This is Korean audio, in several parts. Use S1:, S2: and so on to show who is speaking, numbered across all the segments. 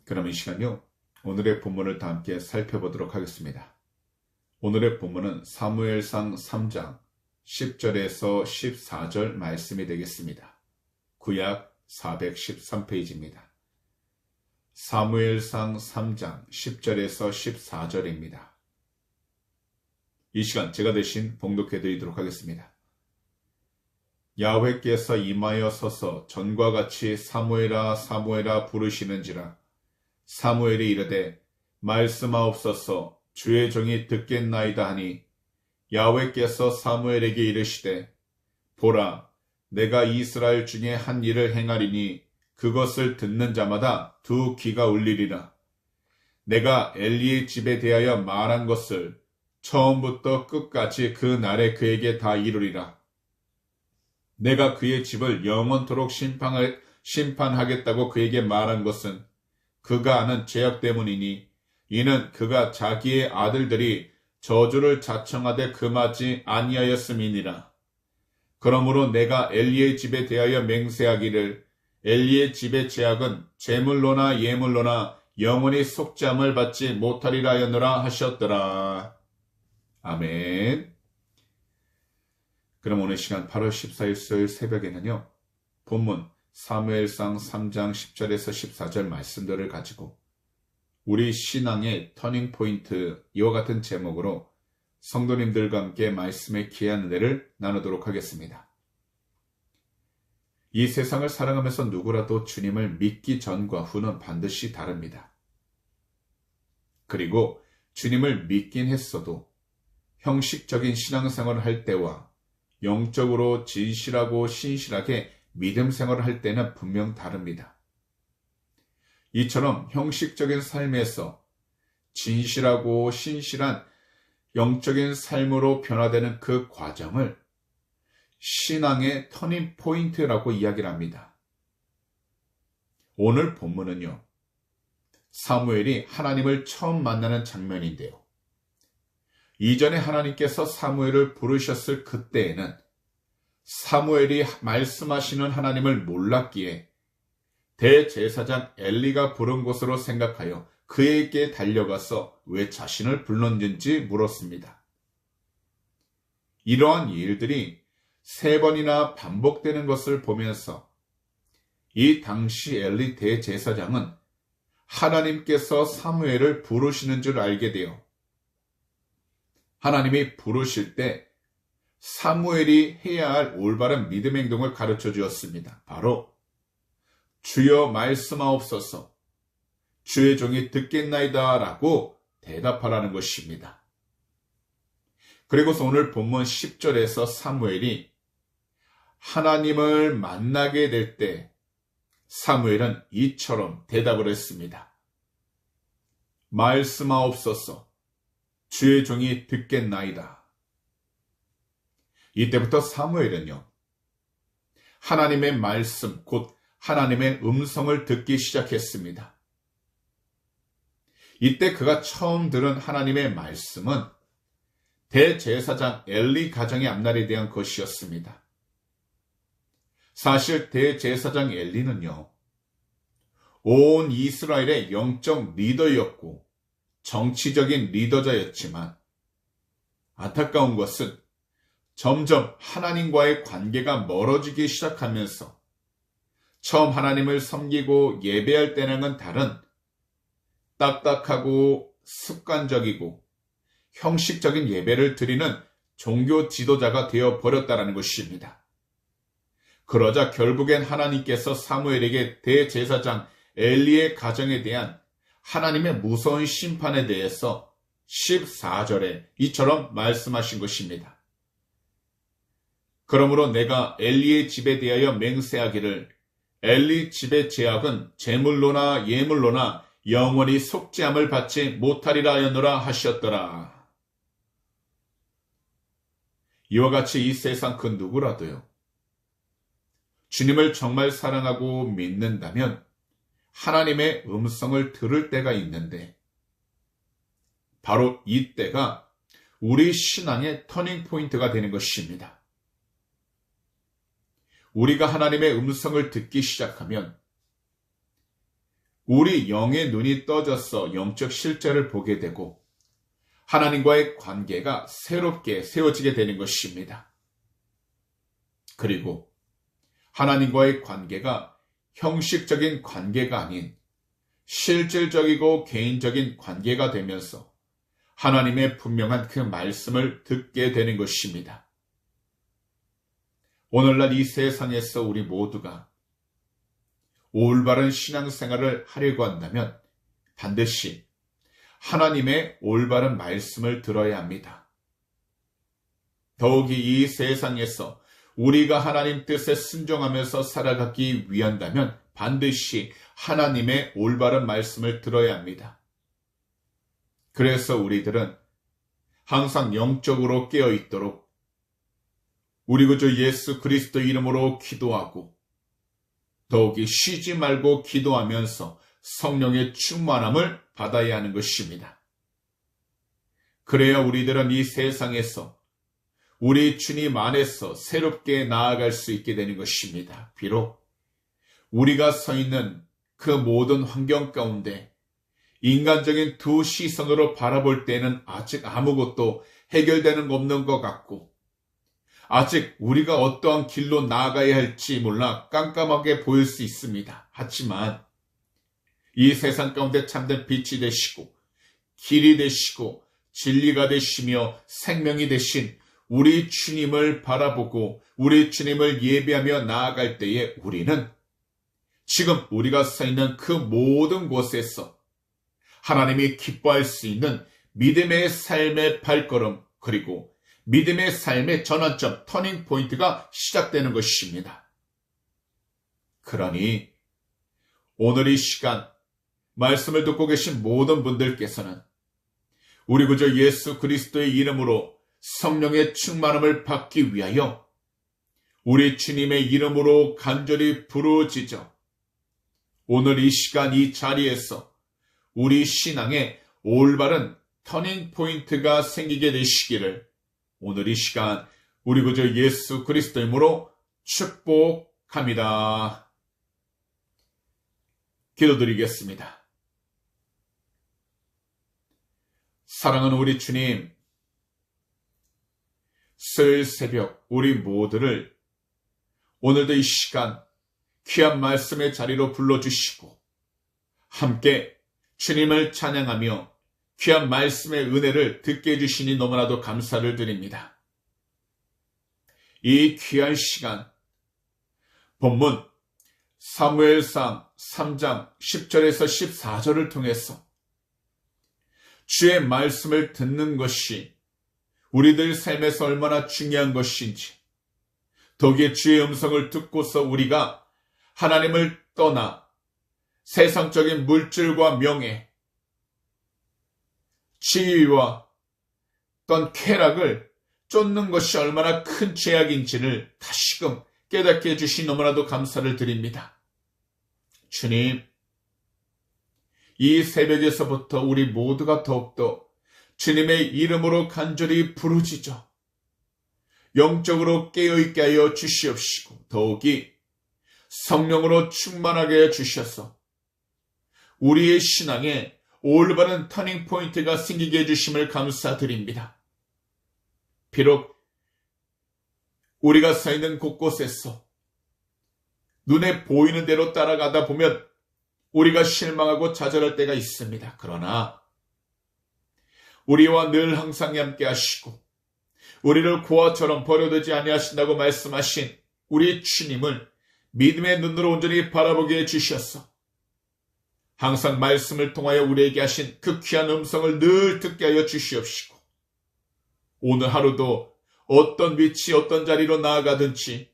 S1: 그럼 이 시간요, 오늘의 본문을 다 함께 살펴보도록 하겠습니다. 오늘의 본문은 사무엘상 3장 10절에서 14절 말씀이 되겠습니다. 구약 413페이지입니다. 사무엘상 3장 10절에서 14절입니다. 이 시간 제가 대신 봉독해 드리도록 하겠습니다. 야훼께서 임하여 서서 전과 같이 사무엘아 사무엘아 부르시는지라. 사무엘이 이르되 말씀하옵소서 주의 종이 듣겠나이다 하니 야훼께서 사무엘에게 이르시되 보라 내가 이스라엘 중에 한 일을 행하리니 그것을 듣는 자마다 두 귀가 울리리라. 내가 엘리의 집에 대하여 말한 것을 처음부터 끝까지 그 날에 그에게 다 이루리라. 내가 그의 집을 영원토록 심판하겠다고 그에게 말한 것은 그가 아는 죄악 때문이니 이는 그가 자기의 아들들이 저주를 자청하되 금하지 아니하였음이니라. 그러므로 내가 엘리의 집에 대하여 맹세하기를 엘리의 집의 죄악은 제물로나 예물로나 영원히 속죄함을 받지 못하리라 하였노라 하셨더라. 아멘. 그럼 오늘 시간 8월 14일 수요일 새벽에는요, 본문 사무엘상 3장 10절에서 14절 말씀들을 가지고 우리 신앙의 터닝포인트 이와 같은 제목으로 성도님들과 함께 말씀의 귀한 은혜를 나누도록 하겠습니다. 이 세상을 살아가면서 누구라도 주님을 믿기 전과 후는 반드시 다릅니다. 그리고 주님을 믿긴 했어도 형식적인 신앙생활을 할 때와 영적으로 진실하고 신실하게 믿음 생활을 할 때는 분명 다릅니다. 이처럼 형식적인 삶에서 진실하고 신실한 영적인 삶으로 변화되는 그 과정을 신앙의 터닝 포인트라고 이야기를 합니다. 오늘 본문은요, 사무엘이 하나님을 처음 만나는 장면인데요. 이전에 하나님께서 사무엘을 부르셨을 그때에는 사무엘이 말씀하시는 하나님을 몰랐기에 대제사장 엘리가 부른 곳으로 생각하여 그에게 달려가서 왜 자신을 불렀는지 물었습니다. 이러한 일들이 3번이나 반복되는 것을 보면서 이 당시 엘리 대제사장은 하나님께서 사무엘을 부르시는 줄 알게 되어 하나님이 부르실 때 사무엘이 해야 할 올바른 믿음 행동을 가르쳐 주었습니다. 바로 주여 말씀하옵소서 주의 종이 듣겠나이다 라고 대답하라는 것입니다. 그리고서 오늘 본문 10절에서 사무엘이 하나님을 만나게 될 때 사무엘은 이처럼 대답을 했습니다. 말씀하옵소서 주의 종이 듣겠나이다. 이때부터 사무엘은요, 하나님의 말씀, 곧 하나님의 음성을 듣기 시작했습니다. 이때 그가 처음 들은 하나님의 말씀은 대제사장 엘리 가정의 앞날에 대한 것이었습니다. 사실 대제사장 엘리는요, 온 이스라엘의 영적 리더였고 정치적인 리더자였지만 안타까운 것은 점점 하나님과의 관계가 멀어지기 시작하면서 처음 하나님을 섬기고 예배할 때랑은 다른 딱딱하고 습관적이고 형식적인 예배를 드리는 종교 지도자가 되어버렸다는 것입니다. 그러자 결국엔 하나님께서 사무엘에게 대제사장 엘리의 가정에 대한 하나님의 무서운 심판에 대해서 14절에 이처럼 말씀하신 것입니다. 그러므로 내가 엘리의 집에 대하여 맹세하기를 엘리 집의 죄악은 제물로나 예물로나 영원히 속죄함을 받지 못하리라 하였노라 하셨더라. 이와 같이 이 세상 그 누구라도요, 주님을 정말 사랑하고 믿는다면 하나님의 음성을 들을 때가 있는데 바로 이때가 우리 신앙의 터닝 포인트가 되는 것입니다. 우리가 하나님의 음성을 듣기 시작하면 우리 영의 눈이 떠져서 영적 실제를 보게 되고 하나님과의 관계가 새롭게 세워지게 되는 것입니다. 그리고 하나님과의 관계가 형식적인 관계가 아닌 실질적이고 개인적인 관계가 되면서 하나님의 분명한 그 말씀을 듣게 되는 것입니다. 오늘날 이 세상에서 우리 모두가 올바른 신앙생활을 하려고 한다면 반드시 하나님의 올바른 말씀을 들어야 합니다. 더욱이 이 세상에서 우리가 하나님 뜻에 순종하면서 살아가기 위한다면 반드시 하나님의 올바른 말씀을 들어야 합니다. 그래서 우리들은 항상 영적으로 깨어있도록 우리 구주 예수 그리스도 이름으로 기도하고 더욱이 쉬지 말고 기도하면서 성령의 충만함을 받아야 하는 것입니다. 그래야 우리들은 이 세상에서 우리 주님 안에서 새롭게 나아갈 수 있게 되는 것입니다. 비록 우리가 서 있는 그 모든 환경 가운데 인간적인 두 시선으로 바라볼 때는 아직 아무것도 해결되는 거 없는 것 같고 아직 우리가 어떠한 길로 나아가야 할지 몰라 깜깜하게 보일 수 있습니다. 하지만 이 세상 가운데 참된 빛이 되시고 길이 되시고 진리가 되시며 생명이 되신 우리 주님을 바라보고 우리 주님을 예배하며 나아갈 때에 우리는 지금 우리가 서 있는 그 모든 곳에서 하나님이 기뻐할 수 있는 믿음의 삶의 발걸음 그리고 믿음의 삶의 전환점, 터닝 포인트가 시작되는 것입니다. 그러니 오늘 이 시간 말씀을 듣고 계신 모든 분들께서는 우리 구주 예수 그리스도의 이름으로 성령의 충만함을 받기 위하여 우리 주님의 이름으로 간절히 부르짖어 오늘 이 시간 이 자리에서 우리 신앙의 올바른 터닝 포인트가 생기게 되시기를 오늘 이 시간 우리 구주 예수 그리스도의 이름으로 축복합니다. 기도드리겠습니다. 사랑하는 우리 주님, 수요일 새벽 우리 모두를 오늘도 이 시간 귀한 말씀의 자리로 불러주시고 함께 주님을 찬양하며 귀한 말씀의 은혜를 듣게 해주시니 너무나도 감사를 드립니다. 이 귀한 시간 본문 사무엘상 3장 10절에서 14절을 통해서 주의 말씀을 듣는 것이 우리들 삶에서 얼마나 중요한 것인지 더욱이 주의 음성을 듣고서 우리가 하나님을 떠나 세상적인 물질과 명예, 지위와 어떤 쾌락을 쫓는 것이 얼마나 큰 죄악인지를 다시금 깨닫게 해주시 너무나도 감사를 드립니다. 주님, 이 새벽에서부터 우리 모두가 더욱더 주님의 이름으로 간절히 부르짖어 영적으로 깨어있게 하여 주시옵시고 더욱이 성령으로 충만하게 하여 주셔서 우리의 신앙에 올바른 터닝 포인트가 생기게 해주심을 감사드립니다. 비록 우리가 서 있는 곳곳에서 눈에 보이는 대로 따라가다 보면 우리가 실망하고 좌절할 때가 있습니다. 그러나 우리와 늘 항상 함께 하시고 우리를 고아처럼 버려두지 아니하신다고 말씀하신 우리 주님을 믿음의 눈으로 온전히 바라보게 해주셔서 항상 말씀을 통하여 우리에게 하신 그 귀한 음성을 늘 듣게 하여 주시옵시고 오늘 하루도 어떤 위치 어떤 자리로 나아가든지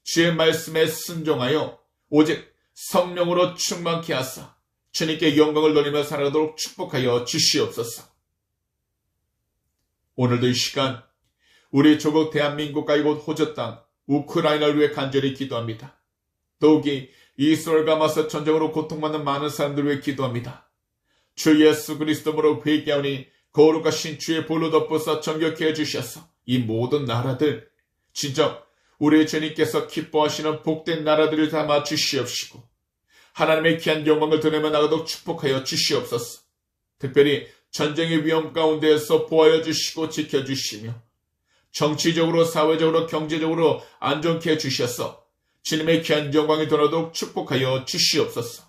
S1: 주의 말씀에 순종하여 오직 성령으로 충만케 하사 주님께 영광을 돌리며 살아가도록 축복하여 주시옵소서. 오늘도 이 시간 우리 조국 대한민국과 이곳 호주 땅 우크라이나를 위해 간절히 기도합니다. 더욱이 이스라엘과 맞서 전쟁으로 고통받는 많은 사람들을 위해 기도합니다. 주 예수 그리스도로 회개하오니 거룩하신 주의 볼로 덮어서 정결케 해주셔서 이 모든 나라들 진정 우리 주님께서 기뻐하시는 복된 나라들을 담아 주시옵시고 하나님의 귀한 영광을 드러내며 나가도록 축복하여 주시옵소서. 특별히 전쟁의 위험 가운데에서 보호하여 주시고 지켜주시며 정치적으로 사회적으로 경제적으로 안정케 해주셔서 주님의 귀한 영광이 드러나도록 축복하여 주시옵소서.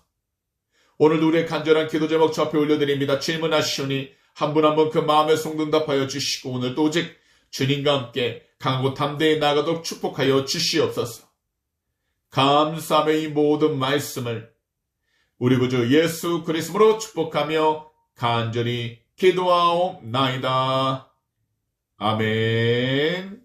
S1: 오늘도 우리의 간절한 기도 제목 저 앞에 올려드립니다. 질문하시오니 한 분 한 분 그 마음에 송등답하여 주시고 오늘도 오직 주님과 함께 강하고 담대히 나아가도록 축복하여 주시옵소서. 감사하며 이 모든 말씀을 우리 구주 예수 그리스도로 축복하며 간절히 기도하옵나이다. 아멘.